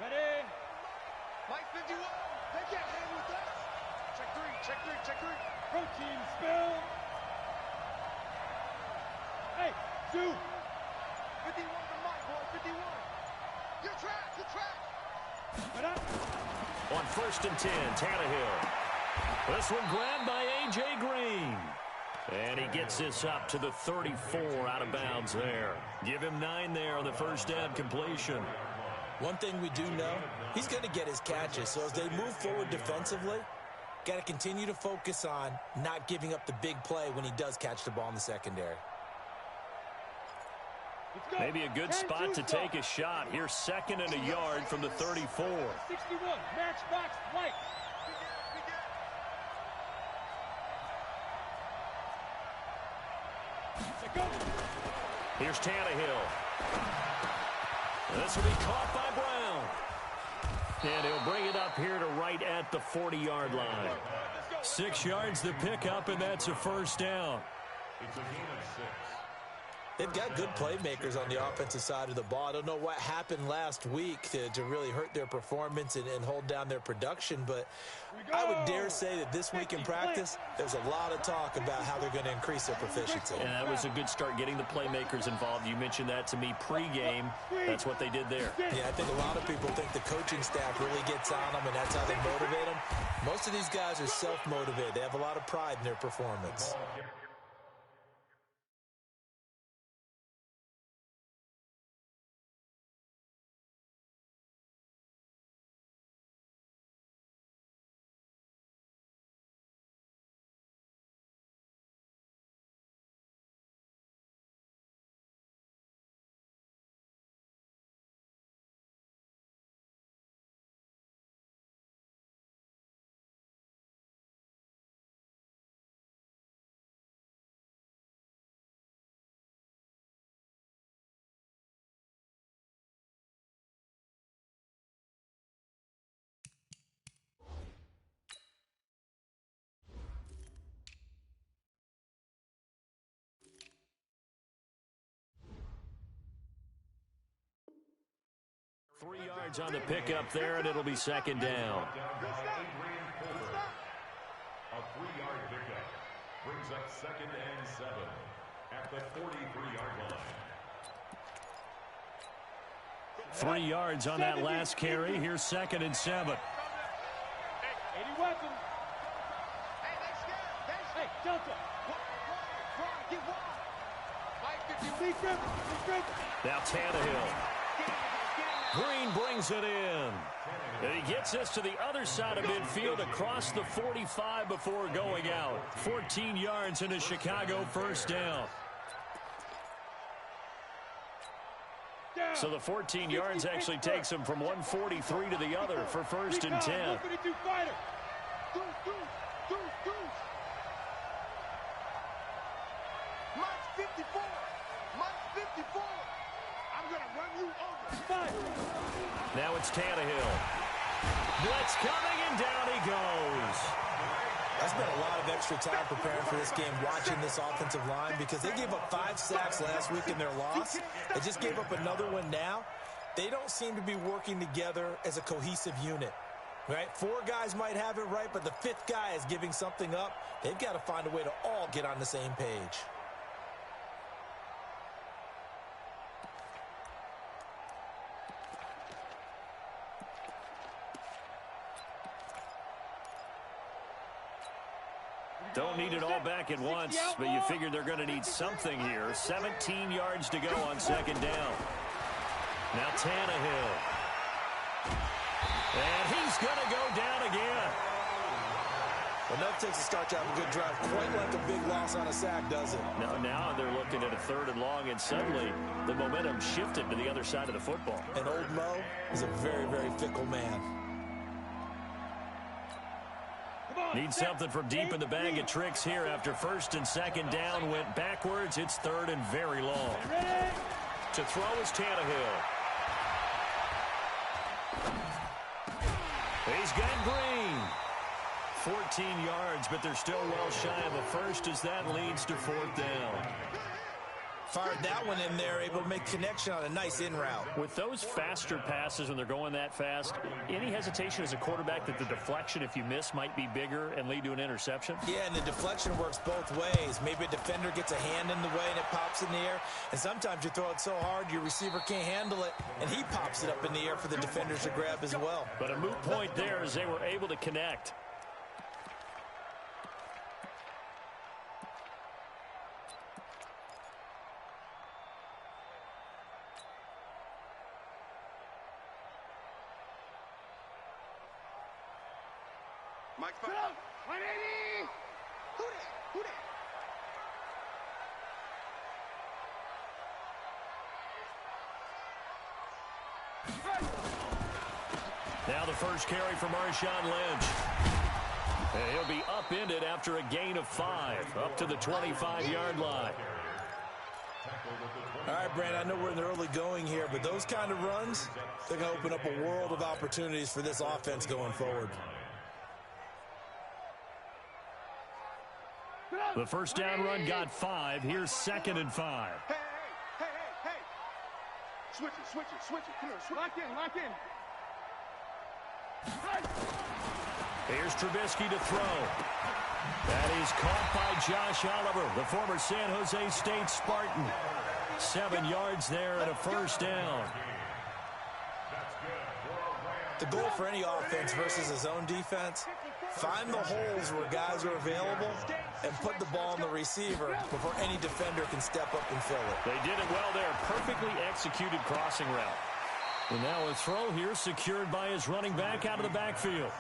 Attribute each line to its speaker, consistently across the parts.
Speaker 1: Ready?
Speaker 2: Mike 51. They can't hang with us. Check three, check three, check three.
Speaker 1: Protein spill. Hey, shoot.
Speaker 2: 51 to Mike, boy, 51. You're trapped, you're trapped.
Speaker 1: Right up.
Speaker 3: On 1st and 10, Tannehill. This one grabbed by A.J. Green. And he gets this up to the 34 out of bounds there. Give him 9 there on the first down completion.
Speaker 4: One thing we do know, he's going to get his catches. So as they move forward defensively, got to continue to focus on not giving up the big play when he does catch the ball in the secondary.
Speaker 3: Maybe a good spot to take a shot. Here's 2nd and a yard from the 34.
Speaker 1: 61, matchbox, White.
Speaker 3: Here's Tannehill. This will be caught by Brown. And he'll bring it up here to right at the 40-yard line. 6 yards the pickup, and that's a first down.
Speaker 5: It's a gain of 6.
Speaker 4: They've got good playmakers on the offensive side of the ball. I don't know what happened last week to really hurt their performance and hold down their production, but I would dare say that this week in practice, there's a lot of talk about how they're going to increase their proficiency.
Speaker 3: And that was a good start getting the playmakers involved. You mentioned that to me pregame. That's what they did there.
Speaker 4: Yeah, I think a lot of people think the coaching staff really gets on them, and that's how they motivate them. Most of these guys are self-motivated. They have a lot of pride in their performance.
Speaker 3: 3 yards on the pickup there, and it'll be 2nd down.
Speaker 5: A 3-yard pickup brings up 2nd and 7 at the 43-yard line.
Speaker 3: 3 yards on that last carry. Here's 2nd and 7.
Speaker 1: Hey, 80 weapons. Hey, Delta.
Speaker 2: Get one.
Speaker 3: Now Tannehill. Green brings it in. And he gets this to the other side of midfield across the 45 before going out. 14 yards in a Chicago first down. So the 14 yards actually takes him from 143 to the other for 1st and 10.
Speaker 2: Mike's 54. Mike's 54. I'm going to run you over.
Speaker 3: Now it's Tannehill. Blitz coming, and down he goes.
Speaker 4: I spent a lot of extra time preparing for this game, watching this offensive line, because they gave up 5 sacks last week in their loss. They just gave up another one now. They don't seem to be working together as a cohesive unit. Right? 4 guys might have it right, but the 5th guy is giving something up. They've got to find a way to all get on the same page.
Speaker 3: Don't need it all back at once, but you figure they're going to need something here. 17 yards to go on 2nd down. Now Tannehill. And he's going to go down again.
Speaker 4: Enough takes to start you out a good drive. Quite like a big loss on a sack, does it?
Speaker 3: Now they're looking at a 3rd and long, and suddenly the momentum shifted to the other side of the football.
Speaker 4: And old Mo is a very, very fickle man.
Speaker 3: Need something from deep in the bag of tricks here after 1st and 2nd down. Went backwards. It's 3rd and very long. To throw is Tannehill. He's got Green. 14 yards, but they're still well shy of a first as that leads to 4th down.
Speaker 4: Fired that one in there, able to make connection on a nice in route.
Speaker 3: With those faster passes when they're going that fast, any hesitation as a quarterback that the deflection, if you miss, might be bigger and lead to an interception?
Speaker 4: Yeah, and the deflection works both ways. Maybe a defender gets a hand in the way and it pops in the air. And sometimes you throw it so hard your receiver can't handle it, and he pops it up in the air for the defenders to grab as well.
Speaker 3: But a moot point there as they were able to connect.
Speaker 2: Mike, fight. 180! Who that? Who that?
Speaker 3: Now the first carry for Marshawn Lynch. And he'll be upended after a gain of 5, up to the 25-yard line.
Speaker 4: All right, Brand, I know we're in the early going here, but those kind of runs, they're going to open up a world of opportunities for this offense going forward.
Speaker 3: The first down run got 5. Here's 2nd and 5.
Speaker 2: Hey! Switch it. Come here, switch. Lock in.
Speaker 3: Here's Trubisky to throw. That is caught by Josh Oliver, the former San Jose State Spartan. 7 yards there and a first down.
Speaker 4: The goal for any offense versus his own defense, find the holes where guys are available and put the ball on the receiver before any defender can step up and fill it.
Speaker 3: They did it well there. Perfectly executed crossing route. And now a throw here secured by his running back out of the backfield.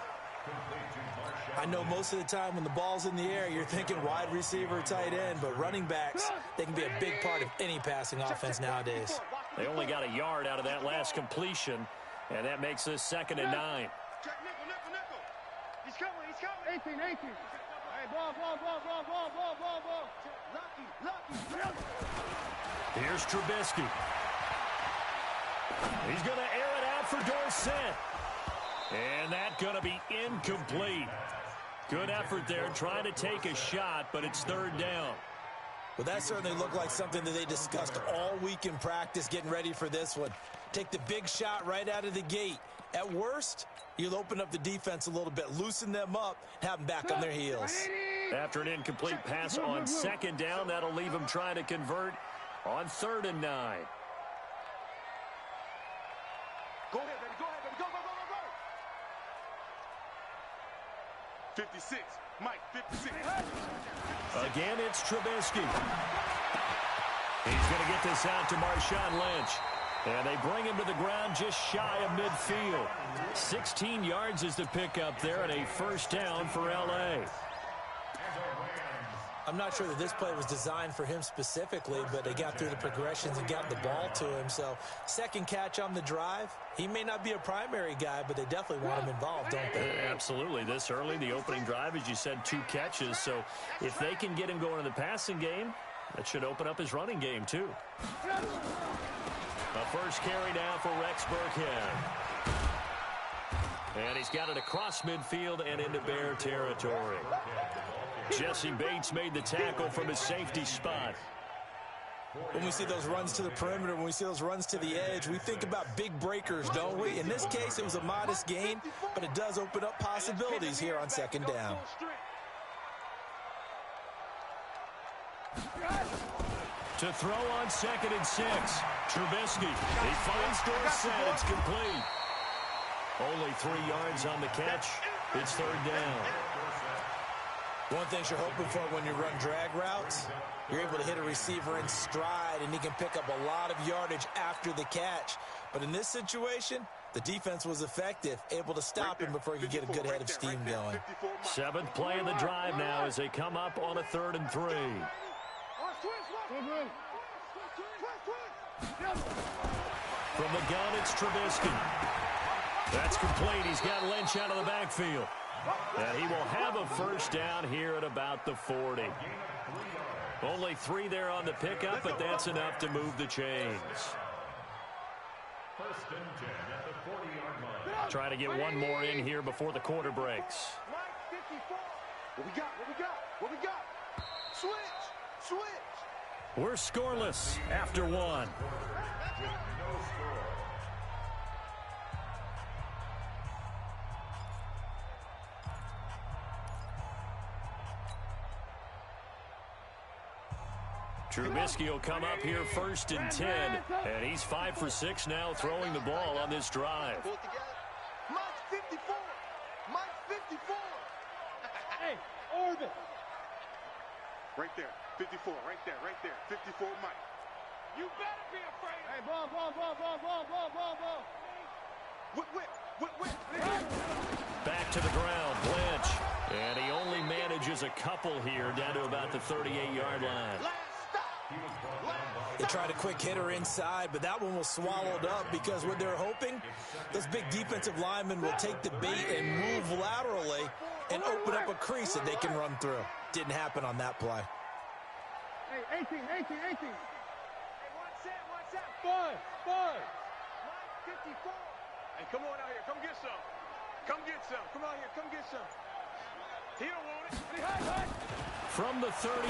Speaker 4: I know most of the time when the ball's in the air, you're thinking wide receiver, tight end, but running backs, they can be a big part of any passing offense nowadays.
Speaker 3: They only got a yard out of that last completion, and that makes this 2nd and 9.
Speaker 2: Check nickel. He's coming. 18. Hey, ball. Lucky.
Speaker 3: Here's Trubisky. He's going to air it out for Dorsett. And that's going to be incomplete. Good effort there, trying to take a shot, but it's 3rd down.
Speaker 4: Well, that certainly looked like something that they discussed all week in practice getting ready for this one. Take the big shot right out of the gate. At worst, you'll open up the defense a little bit, loosen them up, have them back on their heels.
Speaker 3: After an incomplete pass on 2nd down, that'll leave them trying to convert on 3rd and 9.
Speaker 2: Go ahead, baby. Go. 56. Mike, 56.
Speaker 3: Again, it's Trubisky. He's going to get this out to Marshawn Lynch. And they bring him to the ground just shy of midfield. 16 yards is the pickup there, and a first down for L.A.
Speaker 4: I'm not sure that this play was designed for him specifically, but they got through the progressions and got the ball to him. So, second catch on the drive. He may not be a primary guy, but they definitely want him involved, don't they?
Speaker 3: Absolutely. This early, the opening drive, as you said, 2 catches. So, if they can get him going in the passing game, that should open up his running game, too. A first carry now for Rex Burkhead. And he's got it across midfield and into Bear territory. Jesse Bates made the tackle from his safety spot.
Speaker 4: When we see those runs to the perimeter, when we see those runs to the edge, we think about big breakers, don't we? In this case, it was a modest gain, but it does open up possibilities here on 2nd down.
Speaker 3: To throw on 2nd and 6. Trubisky. He finds Dorsett. It's complete. Only 3 yards on the catch. It's 3rd down.
Speaker 4: One thing you're hoping for when you run drag routes, you're able to hit a receiver in stride, and he can pick up a lot of yardage after the catch. But in this situation, the defense was effective, able to stop him before he could get a good head of steam going.
Speaker 3: 7th play of the drive now as they come up on a 3rd and 3. From the gun, it's Trubisky. That's complete. He's got Lynch out of the backfield. And he will have a first down here at about the 40. Only 3 there on the pickup, but that's enough to move the chains.
Speaker 5: 1st and 10 at the 40-yard line.
Speaker 3: Try to get one more in here before the quarter breaks.
Speaker 2: What we got? Switch.
Speaker 3: We're scoreless after one. Trubisky will come up here 1st and 10, and he's 5 for 6 now throwing the ball on this drive.
Speaker 2: Mike 54. Mike 54.
Speaker 1: Hey, Orbit.
Speaker 2: Right there. 54. Right there. 54 Mike.
Speaker 1: You better be afraid.
Speaker 2: Hey, ball. Whip.
Speaker 3: Back to the ground, Lynch. And he only manages a couple here down to about the 38-yard line.
Speaker 4: They tried a quick hitter inside, but that one was swallowed up because what they're hoping, those big defensive linemen will take the bait and move laterally and open up a crease that they can run through. Didn't happen on that play.
Speaker 2: Hey, 18. Hey, watch that.
Speaker 1: Five.
Speaker 2: Mike 54. Hey, come on out here. Come get some. Come out here. Come get some. He don't want it.
Speaker 3: From the 38,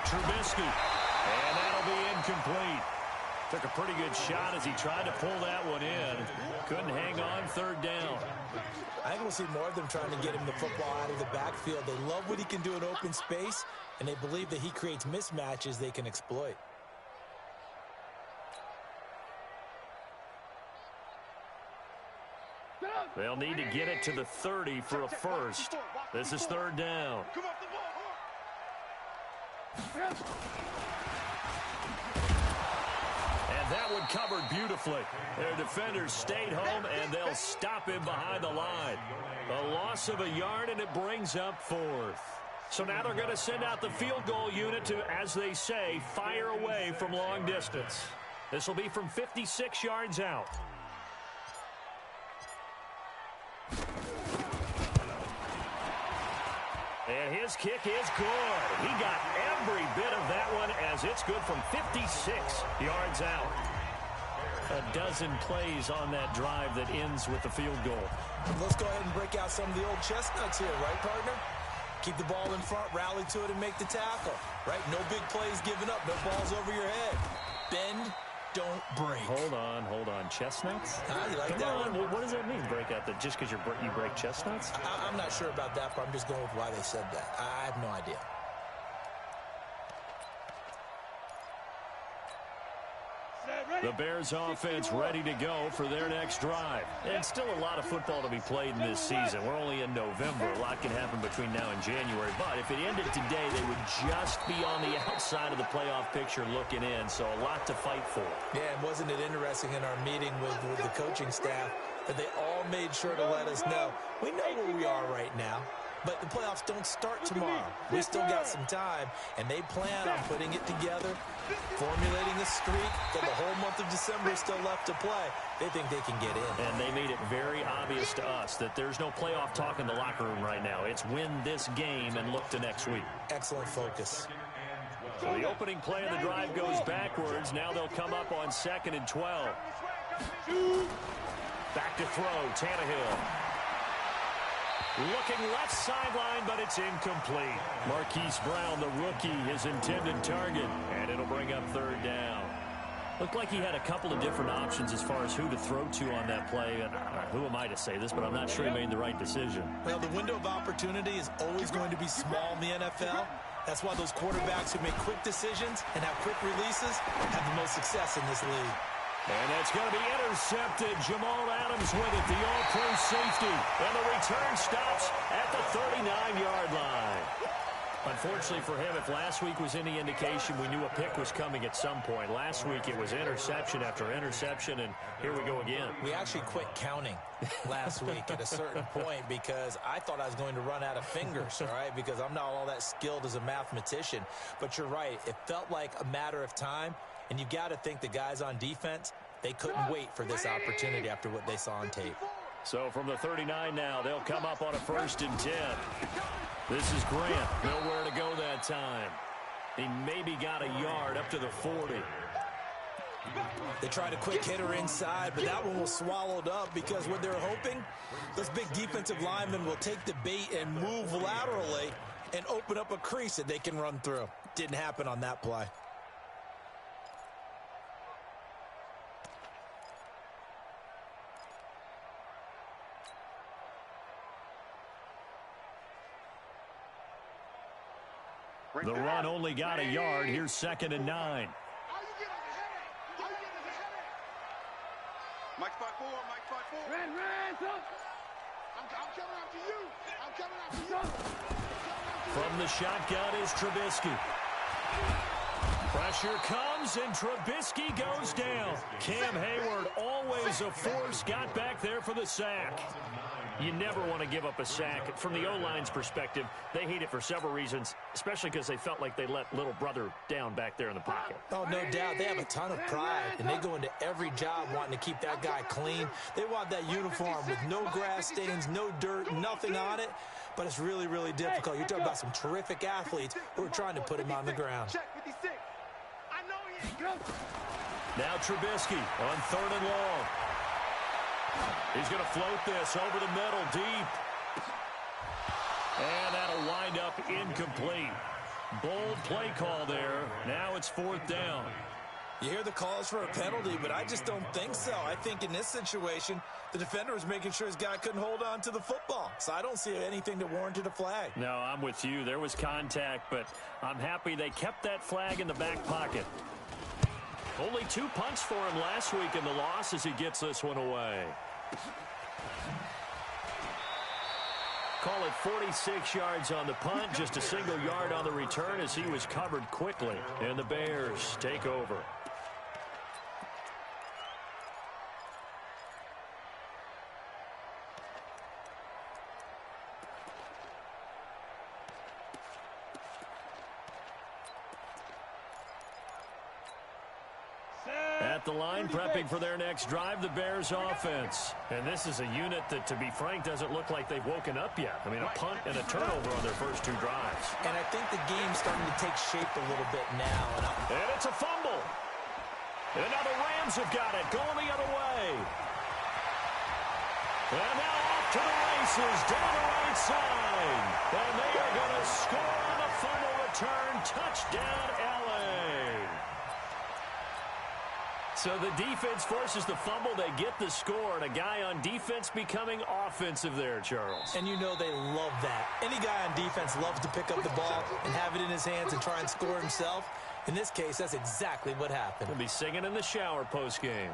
Speaker 3: Trubisky. And that'll be incomplete. Took a pretty good shot as he tried to pull that one in. Couldn't hang on 3rd down.
Speaker 4: I think we'll see more of them trying to get him the football out of the backfield. They love what he can do in open space, and they believe that he creates mismatches they can exploit.
Speaker 3: They'll need to get it to the 30 for a first. This is 3rd down.
Speaker 2: Come off the ball.
Speaker 3: And that one covered beautifully. Their defenders stayed home, and they'll stop him behind the line. A loss of a yard, and it brings up 4th. So now they're going to send out the field goal unit to, as they say, fire away from long distance. This will be from 56 yards out. And his kick is good. He got every bit of that one as it's good from 56 yards out. A dozen plays on that drive that ends with the field goal.
Speaker 4: Let's go ahead and break out some of the old chestnuts here, right, partner? Keep the ball in front, rally to it, and make the tackle, right? No big plays given up, no balls over your head. Bend, don't break.
Speaker 3: Hold on. Chestnuts?
Speaker 4: You like
Speaker 3: Come
Speaker 4: that
Speaker 3: on.
Speaker 4: one?
Speaker 3: What does that mean, break out? Just because you break chestnuts?
Speaker 4: I'm not sure about that, but I'm just going with why they said that. I have no idea.
Speaker 3: The Bears offense ready to go for their next drive. And still a lot of football to be played in this season. We're only in November. A lot can happen between now and January. But if it ended today, they would just be on the outside of the playoff picture looking in. So a lot to fight for.
Speaker 4: Yeah, and wasn't it interesting in our meeting with the coaching staff that they all made sure to let us know, we know where we are right now, but the playoffs don't start tomorrow. We still got some time, and they plan on putting it together, formulating a streak, that the whole month of December is still left to play. They think they can get in.
Speaker 3: And they made it very obvious to us that there's no playoff talk in the locker room right now. It's win this game and look to next week.
Speaker 4: Excellent focus.
Speaker 3: So the opening play of the drive goes backwards. Now they'll come up on 2nd and 12. Back to throw, Tannehill. Looking left sideline, but it's incomplete. Marquise Brown, the rookie, his intended target, and it'll bring up 3rd down. Looked like he had a couple of different options as far as who to throw to on that play. And who am I to say this, but I'm not sure he made the right decision.
Speaker 4: Well, the window of opportunity is always going to be small in the NFL. That's why those quarterbacks who make quick decisions and have quick releases have the most success in this league.
Speaker 3: And it's going to be intercepted. Jamal Adams with it, the all-pro safety. And the return stops at the 39-yard line. Unfortunately for him, if last week was any indication, we knew a pick was coming at some point. Last week it was interception after interception, and here we go again.
Speaker 4: We actually quit counting last week at a certain point because I thought I was going to run out of fingers, all right, because I'm not all that skilled as a mathematician. But you're right. It felt like a matter of time, and you've got to think the guys on defense, they couldn't wait for this opportunity after what they saw on tape.
Speaker 3: So from the 39 now, they'll come up on a 1st and 10. This is Grant. Nowhere to go that time. He maybe got a yard up to the 40.
Speaker 4: They tried a quick hitter inside, but that one was swallowed up because what they're hoping, those big defensive linemen will take the bait and move laterally and open up a crease that they can run through. Didn't happen on that play.
Speaker 3: The run only got a yard. Here's 2nd and 9.
Speaker 2: Mike 5-4, Mike 5-4.
Speaker 1: Ran,
Speaker 2: I'm coming after you. I'm coming after you.
Speaker 3: From the shotgun is Trubisky. Pressure comes, and Trubisky goes down. Cam Hayward, always a force, got back there for the sack. You never want to give up a sack. From the O-line's perspective, they hate it for several reasons, especially because they felt like they let little brother down back there in the pocket.
Speaker 4: Oh, no doubt. They have a ton of pride, and they go into every job wanting to keep that guy clean. They want that uniform with no grass stains, no dirt, nothing on it. But it's really, really difficult. You're talking about some terrific athletes who are trying to put him on the ground.
Speaker 2: Check 56. I know he ain't good.
Speaker 3: Now Trubisky on 3rd and long. He's going to float this over the middle, deep. And that'll wind up incomplete. Bold play call there. Now it's 4th down.
Speaker 4: You hear the calls for a penalty, but I just don't think so. I think in this situation, the defender was making sure his guy couldn't hold on to the football. So I don't see anything that warranted a flag.
Speaker 3: No, I'm with you. There was contact, but I'm happy they kept that flag in the back pocket. Only 2 punts for him last week in the loss as he gets this one away. Call it 46 yards on the punt, just a single yard on the return as he was covered quickly. And the Bears take over. At the line, prepping for their next drive, the Bears offense. And this is a unit that, to be frank, doesn't look like they've woken up yet. I mean, a punt and a turnover on their first 2 drives.
Speaker 4: And I think the game's starting to take shape a little bit now.
Speaker 3: And it's a fumble. And now the Rams have got it, going the other way. And now off to the races, down the right side. And they are going to score on a fumble return. Touchdown, L.A. So the defense forces the fumble. They get the score, and a guy on defense becoming offensive there, Charles.
Speaker 4: And you know they love that. Any guy on defense loves to pick up the ball and have it in his hands and try and score himself. In this case, that's exactly what happened.
Speaker 3: He'll be singing in the shower postgame.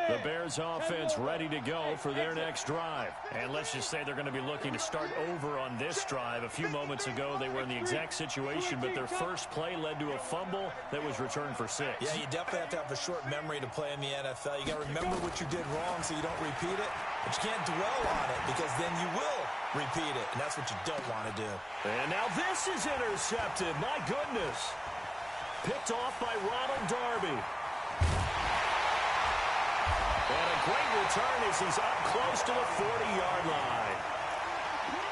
Speaker 3: The Bears offense ready to go for their next drive. And let's just say they're going to be looking to start over on this drive. A few moments ago, they were in the exact situation, but their first play led to a fumble that was returned for 6.
Speaker 4: Yeah, you definitely have to have a short memory to play in the NFL. You got to remember what you did wrong so you don't repeat it. But you can't dwell on it because then you will repeat it, and that's what you don't want to do.
Speaker 3: And now this is intercepted. My goodness. Picked off by Ronald Darby. And a great return as he's up close to the 40-yard line.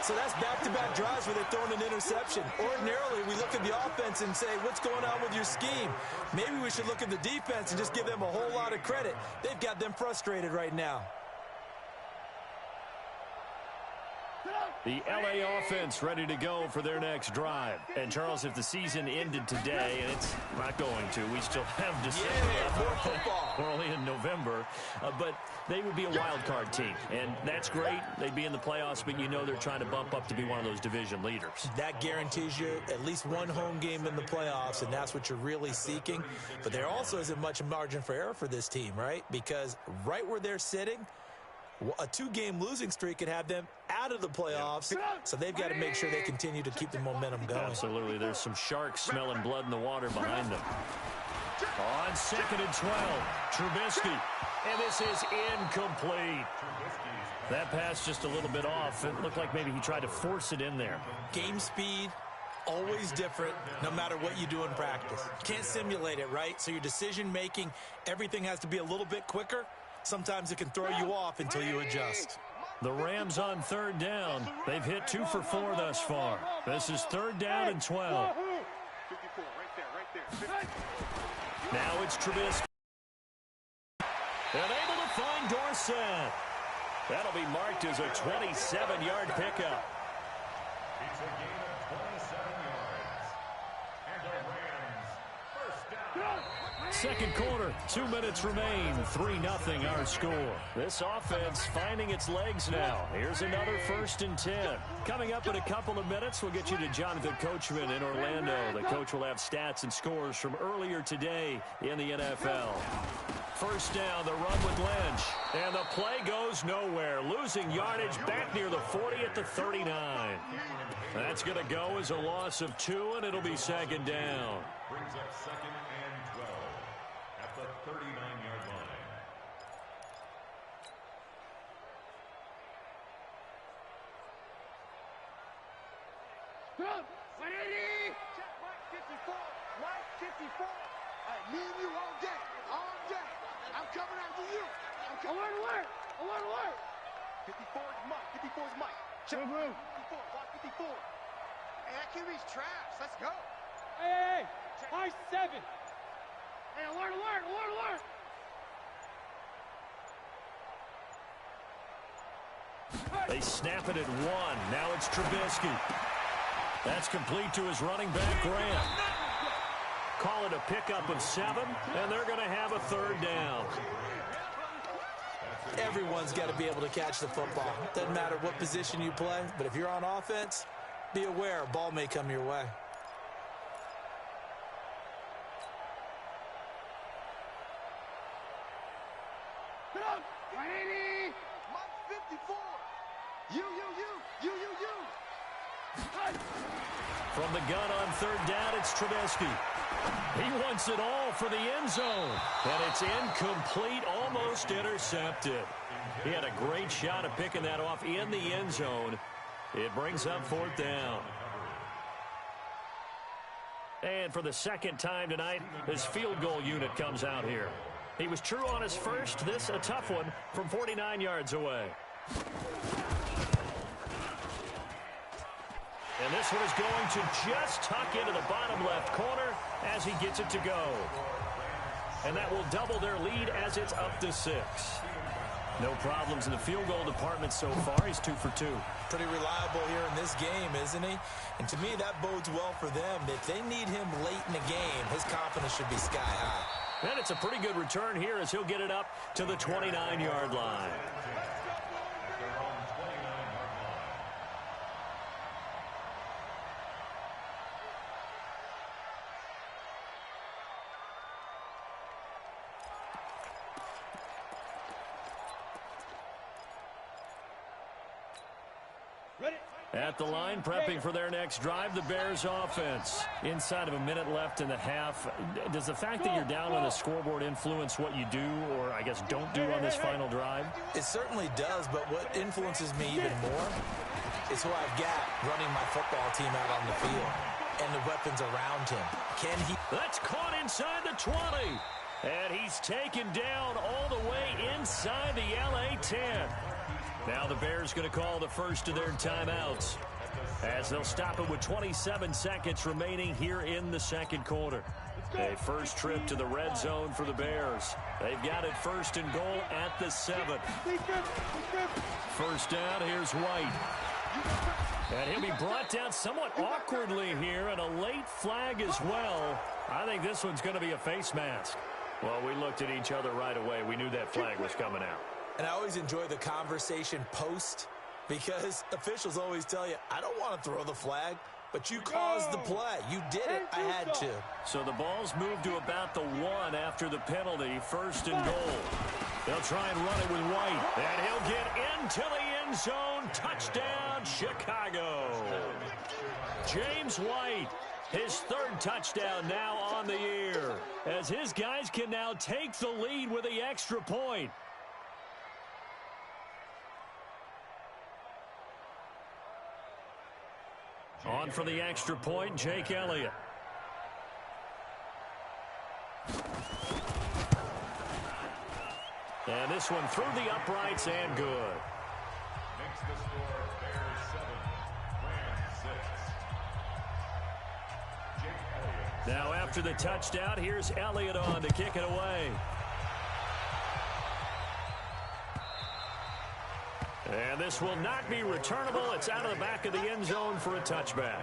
Speaker 4: So that's back-to-back drives where they're throwing an interception. Ordinarily, we look at the offense and say, what's going on with your scheme? Maybe we should look at the defense and just give them a whole lot of credit. They've got them frustrated right now.
Speaker 3: The L.A. offense ready to go for their next drive. And, Charles, if the season ended today, and it's not going to, we still have December.
Speaker 4: Yeah, more football.
Speaker 3: We're only in November. But they would be a wild card team. And that's great. They'd be in the playoffs, but you know they're trying to bump up to be one of those division leaders.
Speaker 4: That guarantees you at least one home game in the playoffs, and that's what you're really seeking. But there also isn't much margin for error for this team, right? Because right where they're sitting, a 2-game losing streak could have them out of the playoffs, so they've got to make sure they continue to keep the momentum going.
Speaker 3: Absolutely. There's some sharks smelling blood in the water behind them. On 2nd and 12, Trubisky, and this is incomplete. That pass just a little bit off. It looked like maybe he tried to force it in there.
Speaker 4: Game speed, always different, no matter what you do in practice. You can't simulate it, right? So your decision-making, everything has to be a little bit quicker. Sometimes it can throw you off until you adjust.
Speaker 3: The Rams on 3rd down. They've hit 2 for 4 thus far. This is 3rd down and 12.
Speaker 2: 54, right there.
Speaker 3: Now it's Trubisky. And able to find Dorsett. That'll be marked as a 27-yard pickup.
Speaker 5: It's a gain of 27 yards. And the Rams first down.
Speaker 3: Second quarter, 2 minutes remain, 3-0 our score. This offense finding its legs now. Here's another 1st and 10. Coming up in a couple of minutes, we'll get you to Jonathan Coachman in Orlando. The coach will have stats and scores from earlier today in the NFL. First down, the run with Lynch. And the play goes nowhere. Losing yardage back near the 40 at the 39. That's going to go as a loss of 2, and it'll be second down.
Speaker 5: Brings up 2nd and 12 at the 39-yard line.
Speaker 2: Check, right 54. Right 54. Me and you all day. All day. I'm coming after you. Alert. 54 is Mike. 54 is Mike. Check. 54. Block 54. Hey, that QB's trash. Let's go.
Speaker 1: Hey, high 7.
Speaker 2: Hey, alert.
Speaker 3: They snap it at 1. Now it's Trubisky. That's complete to his running back, Graham. Call it a pickup of 7, and they're going to have a 3rd down.
Speaker 4: Everyone's got to be able to catch the football. Doesn't matter what position you play, but if you're on offense, be aware a ball may come your way.
Speaker 2: Mike 54. You.
Speaker 3: From the gun on 3rd down, it's Trubisky. He wants it all for the end zone. And it's incomplete, almost intercepted. He had a great shot at picking that off in the end zone. It brings up 4th down. And for the 2nd time tonight, his field goal unit comes out here. He was true on his first. This a tough one from 49 yards away. And this one is going to just tuck into the bottom left corner as he gets it to go. And that will double their lead as it's up to 6. No problems in the field goal department so far. He's 2 for 2.
Speaker 4: Pretty reliable here in this game, isn't he? And to me, that bodes well for them. If they need him late in the game, his confidence should be sky high.
Speaker 3: And it's a pretty good return here as he'll get it up to the 29-yard line. At the line, prepping for their next drive, the Bears offense. Inside of a minute left in the half, does the fact that you're down on the scoreboard influence what you do, or I guess don't do on this final drive?
Speaker 4: It certainly does, but what influences me even more is who I've got running my football team out on the field and the weapons around him. Can he?
Speaker 3: That's caught inside the 20. And he's taken down all the way inside the LA 10. Now the Bears going to call the first of their timeouts as they'll stop it with 27 seconds remaining here in the second quarter. A first trip to the red zone for the Bears. They've got it 1st and goal at the 7. First down, here's White. And he'll be brought down somewhat awkwardly here, and a late flag as well. I think this one's going to be a face mask. Well, we looked at each other right away. We knew that flag was coming out.
Speaker 4: And I always enjoy the conversation post because officials always tell you, I don't want to throw the flag, but you caused the play. You did it. I had to.
Speaker 3: So the ball's moved to about the 1 after the penalty. 1st and goal. They'll try and run it with White. And he'll get into the end zone. Touchdown, Chicago. James White, his 3rd touchdown now on the year, as his guys can now take the lead with the extra point. On for the extra point, Jake Elliott. And this one through the uprights and good.
Speaker 5: Makes the score Bears 7, Rams 6. Jake Elliott.
Speaker 3: Now after the touchdown, here's Elliott on to kick it away. And this will not be returnable. It's out of the back of the end zone for a touchback.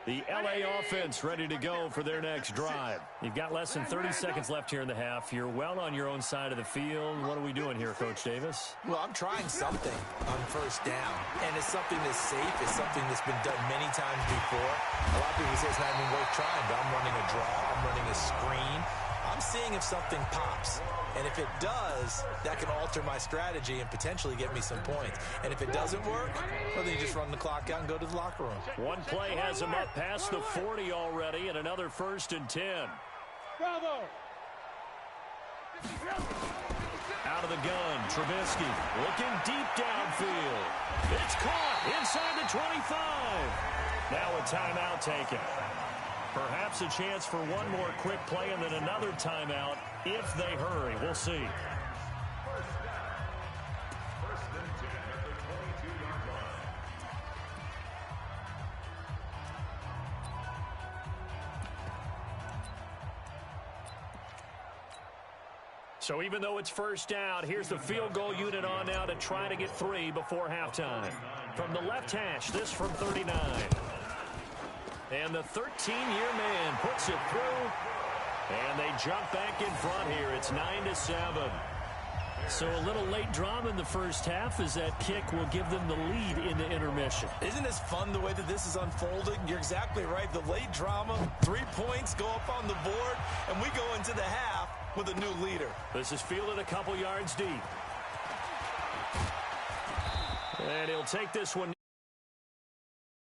Speaker 3: The LA offense ready to go for their next drive. You've got less than 30 seconds left here in the half. You're well on your own side of the field. What are we doing here, Coach Davis?
Speaker 4: Well, I'm trying something on first down, and it's something that's safe. It's something that's been done many times before. A lot of people say it's not even worth trying, but I'm running a draw. I'm running a screen. I'm seeing if something pops. And if it does, that can alter my strategy and potentially get me some points. And if it doesn't work, well, then you just run the clock out and go to the locker room.
Speaker 3: One play has him up past the 40 already, and another 1st and 10.
Speaker 1: Bravo!
Speaker 3: Out of the gun, Trubisky looking deep downfield. It's caught inside the 25. Now a timeout taken. Perhaps a chance for one more quick play and then another timeout if they hurry. We'll see.
Speaker 5: First and 10 at the 22-yard line.
Speaker 3: So even though it's first down, here's the field goal unit on now to try to get 3 before halftime. From the left hash, this from 39. And the 13-year man puts it through. And they jump back in front here. It's 9-7. So a little late drama in the first half as that kick will give them the lead in the intermission.
Speaker 4: Isn't this fun the way that this is unfolding? You're exactly right. The late drama, 3 points go up on the board, and we go into the half with a new leader.
Speaker 3: This is fielded a couple yards deep. And he'll take this one.